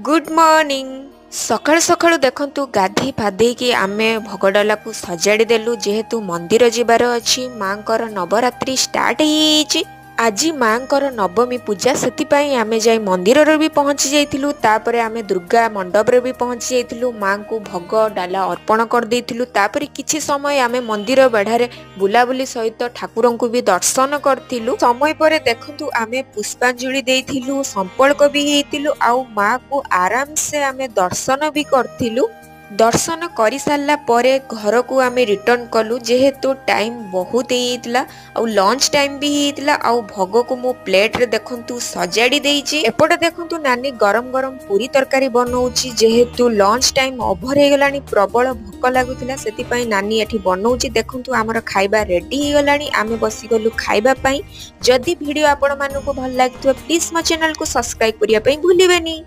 Good morning. सकाळु सकाळु देखंतु गाधी फाधेकी आमे भगडला को सजाड़ी देलु जेहेतु मंदिर जिबार अछि मांकर नवरात्रि स्टार्ट हेछि। आज मांकर नवमी पूजा सेतिपाई आमे जाई मंदिर रे भी पहुंची जाइथिलु। तापरे आमे दुर्गा मंडप रे भी पहुंची जाइथिलु। मां को भोग डाला अर्पण कर देइथिलु। तापरे किछि समय आमे मंदिर बेढारे बुलाबुली सहित ठाकुरन को भी दर्शन करथिलु। समय परे देखंतु आमे पुष्पांजलि देइथिलु, संपर्क भी हेइथिलु आउ मां को आराम से आमे दर्शन भी करथिलु। दर्शन करि सारला परे घर को आमे रिटर्न कलु जेहेतु टाइम बहुत हेइतला आउ लंच टाइम भी हेइतला आउ भोग को मो प्लेट रे देखंतु सजाड़ी देइछि। एपटे देखंतु नानी गरम गरम पूरी तरकारी बनौछि जेहेतु लंच टाइम ओभर हे गलानी, प्रबल भोक लागुतिला सेति पई नानी एठी बनौछि। देखंतु हमर खाइबा रेडी हे गलानी, आमे बसी गलु खाइबा पई। जदि वीडियो आपण मानको भल लागथो प्लीज मो चैनल को सब्सक्राइब करिया पई भूलिबेनी।